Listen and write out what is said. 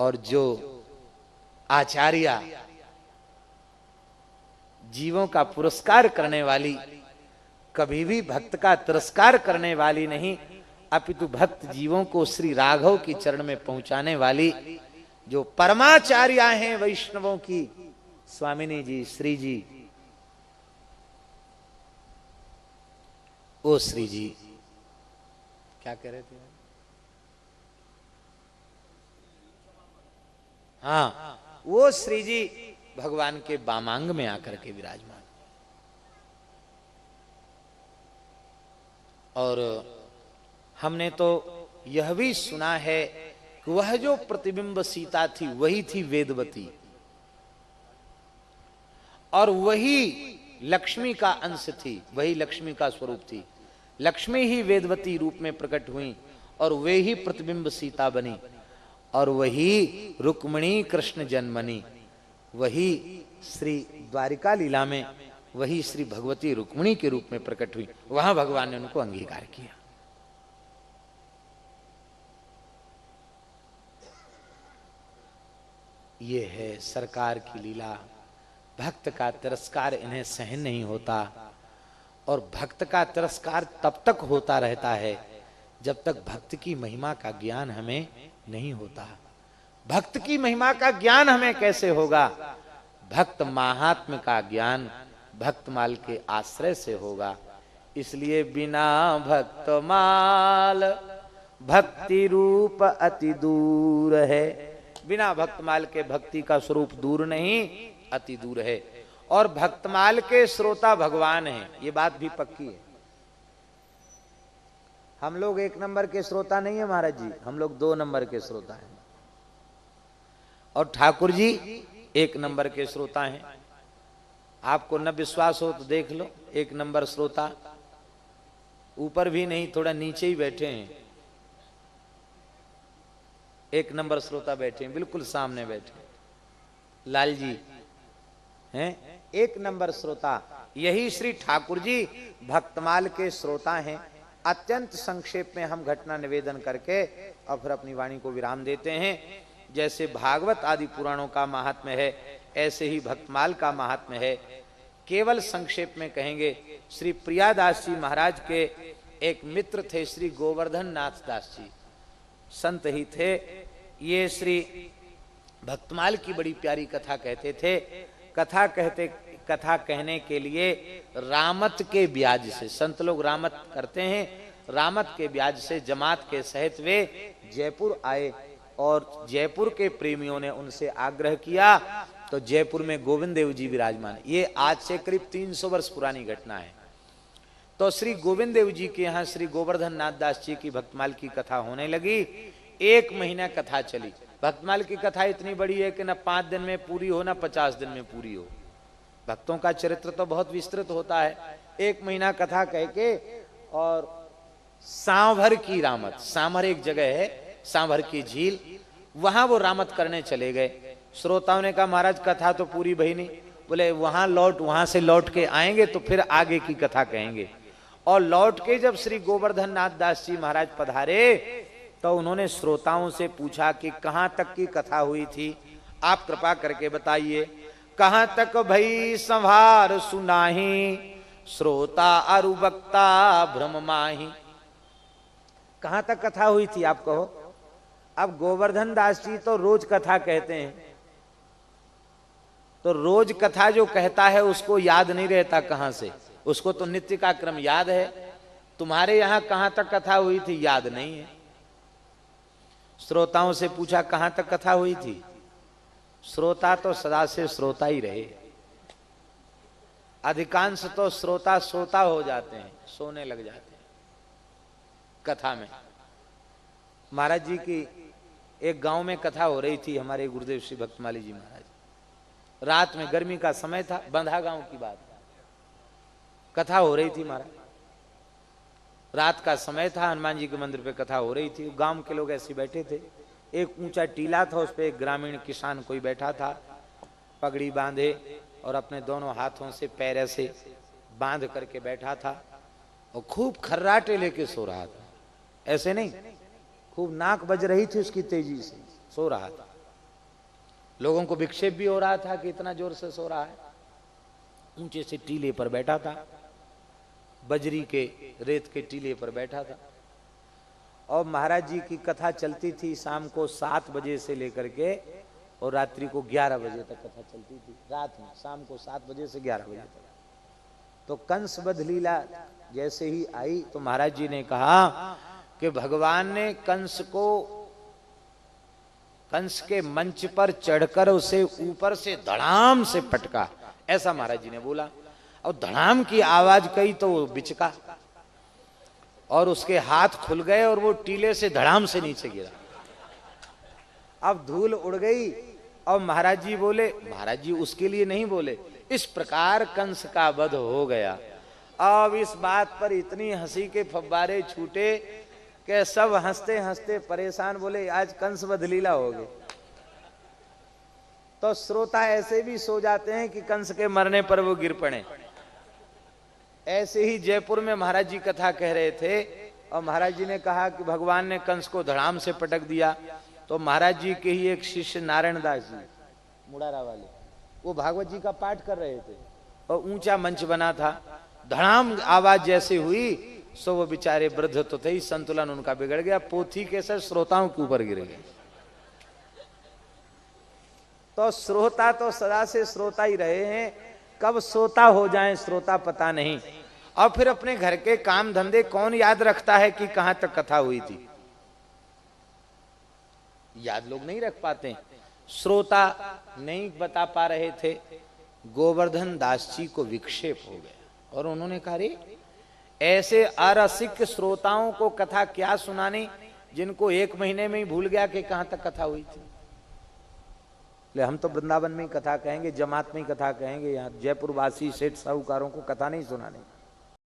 और जो आचार्य जीवों का पुरस्कार करने वाली, कभी भी भक्त का तिरस्कार करने वाली नहीं, अपितु भक्त जीवों को श्री राघव की चरण में पहुंचाने वाली जो परमाचार्य हैं वैष्णवों की, स्वामिनी जी, श्री जी, ओ श्री जी, क्या कह रहे थे? हाँ, वो श्री जी भगवान के बामांग में आकर के विराजमान। और हमने तो यह भी सुना है कि वह जो प्रतिबिंब सीता थी वही थी वेदवती, और वही लक्ष्मी का अंश थी, वही लक्ष्मी का स्वरूप थी। लक्ष्मी ही वेदवती रूप में प्रकट हुई और वे ही प्रतिबिंब सीता बनी, और वही रुक्मिणी कृष्ण जन्मनी, वही श्री द्वारिका लीला में वही श्री भगवती रुक्मिणी के रूप में प्रकट हुई। वहां भगवान ने उनको अंगीकार किया। ये है सरकार की लीला। भक्त का तिरस्कार इन्हें सहन नहीं होता, और भक्त का तिरस्कार तब तक होता रहता है जब तक भक्त की महिमा का ज्ञान हमें नहीं होता। भक्त की महिमा का ज्ञान हमें कैसे होगा? भक्त महात्म का ज्ञान भक्तमाल के आश्रय से होगा। इसलिए बिना भक्तमाल भक्ति रूप अति दूर है। बिना भक्तमाल के भक्ति का स्वरूप दूर नहीं, अति दूर है। और भक्तमाल के श्रोता भगवान हैं, ये बात भी पक्की है। हम लोग 1 नंबर के श्रोता नहीं है महाराज जी, हम लोग 2 नंबर के श्रोता हैं, और ठाकुर जी 1 नंबर के श्रोता हैं। आपको न विश्वास हो तो देख लो, 1 नंबर श्रोता ऊपर भी नहीं, थोड़ा नीचे ही बैठे हैं। 1 नंबर श्रोता बैठे हैं, बिल्कुल सामने बैठे लाल जी हैं 1 नंबर श्रोता। यही श्री ठाकुर जी भक्तमाल के श्रोता हैं। अत्यंत संक्षेप में हम घटना निवेदन करके और फिर अपनी वाणी को विराम देते हैं। जैसे भागवत आदि पुराणों का महात्म्य है, ऐसे ही भक्तमाल का महात्म्य है। केवल संक्षेप में कहेंगे, श्री प्रियादास जी महाराज के एक मित्र थे श्री गोवर्धन नाथ दास जी, संत ही थे। ये श्री भक्तमाल की बड़ी प्यारी कथा कहते थे। कथा कहने के लिए रामत के ब्याज से, संत लोग रामत करते हैं, रामत के ब्याज से जमात के सहित वे जयपुर आए, और जयपुर के प्रेमियों ने उनसे आग्रह किया, तो जयपुर में गोविंद देव जी विराजमान। ये आज से करीब 300 वर्ष पुरानी घटना है। तो श्री गोविंद देव जी के यहाँ श्री गोवर्धन नाथ दास जी की भक्तमाल की कथा होने लगी। 1 महीना कथा चली। भक्तमाल की कथा इतनी बड़ी है कि न 5 दिन में पूरी हो, न 50 दिन में पूरी हो। भक्तों का चरित्र तो बहुत विस्तृत होता है। 1 महीना कथा कह के, और सांभर की रामत, सांभर एक जगह है, सांभर की झील, वहां वो रामत करने चले गए। श्रोताओं ने कहा महाराज कथा तो पूरी भई नहीं। बोले वहां से लौट के आएंगे तो फिर आगे की कथा कहेंगे। और लौट के जब श्री गोवर्धन नाथ दास जी महाराज पधारे तो उन्होंने श्रोताओं से पूछा कि कहां तक की कथा हुई थी, आप कृपा करके बताइए। कहां तक भई संभार सुनाही, श्रोता अरु वक्ता भ्रम माही। कहां तक कथा हुई थी आप कहो। अब गोवर्धन दास जी तो रोज कथा कहते हैं, तो रोज कथा जो कहता है उसको याद नहीं रहता कहां से, उसको तो नित्य का क्रम याद है। तुम्हारे यहां कहां तक कथा हुई थी याद नहीं है। श्रोताओं से पूछा कहां तक कथा हुई थी। श्रोता तो सदा से श्रोता ही रहे। अधिकांश तो श्रोता सोता हो जाते हैं, सोने लग जाते हैं कथा में। महाराज जी की एक गांव में कथा हो रही थी, हमारे गुरुदेव श्री भक्तमाली जी महाराज। रात में, गर्मी का समय था, बंधा गांव की बात, कथा हो रही थी महाराज। रात का समय था, हनुमान जी के मंदिर पे कथा हो रही थी। गांव के लोग ऐसे बैठे थे। एक ऊंचा टीला था, उस पे एक ग्रामीण किसान कोई बैठा था, पगड़ी बांधे और अपने दोनों हाथों से पैर से बांध करके बैठा था, और खूब खर्राटे लेके सो रहा था। ऐसे नहीं, खूब नाक बज रही थी उसकी तेजी से, सो रहा था। लोगों को विक्षेप भी हो रहा था कि इतना जोर से सो रहा है। ऊंचे से टीले पर बैठा था, बजरी के रेत के टीले पर बैठा था, और महाराज जी की कथा चलती थी शाम को 7 बजे से लेकर के और रात्रि को 11 बजे तक कथा चलती थी। रात में शाम को 7 बजे से 11 बजे तक। तो कंस वध लीला जैसे ही आई तो महाराज जी ने कहा कि भगवान ने कंस के मंच पर चढ़कर उसे ऊपर से धड़ाम से पटका, ऐसा महाराज जी ने बोला। और धड़ाम की आवाज कही तो वो बिचका और उसके हाथ खुल गए और वो टीले से धड़ाम से नीचे गिरा। अब धूल उड़ गई और महाराज जी बोले, महाराज जी उसके लिए नहीं बोले, इस प्रकार कंस का वध हो गया। अब इस बात पर इतनी हंसी के फव्वारे छूटे कि सब हंसते हंसते परेशान, बोले आज कंस वध लीला हो गई। तो श्रोता ऐसे भी सो जाते हैं कि कंस के मरने पर वो गिर पड़े। ऐसे ही जयपुर में महाराज जी कथा कह रहे थे और महाराज जी ने कहा कि भगवान ने कंस को धड़ाम से पटक दिया। तो महाराज जी के ही एक शिष्य नारायण दास जी मुड़ारा वाले, वो भागवत जी का पाठ कर रहे थे और ऊंचा मंच बना था। धड़ाम आवाज जैसे हुई सो वो बेचारे वृद्ध तो थे ही, संतुलन उनका बिगड़ गया, पोथी के सर श्रोताओं के ऊपर गिर गए। तो श्रोता तो सदा से श्रोता ही रहे हैं, कब सोता हो जाए श्रोता पता नहीं। और फिर अपने घर के काम धंधे कौन याद रखता है कि कहां तक कथा हुई थी, याद लोग नहीं रख पाते। श्रोता नहीं बता पा रहे थे। गोवर्धन दास जी को विक्षेप हो गया और उन्होंने कहा रे ऐसे अरसिक श्रोताओं को कथा क्या सुनानी जिनको 1 महीने में ही भूल गया कि कहां तक कथा हुई थी। ले हम तो वृंदावन में ही कथा कहेंगे, जमात में ही कथा कहेंगे, यहाँ जयपुर वासी सेठ साहूकारों को कथा नहीं सुनानी।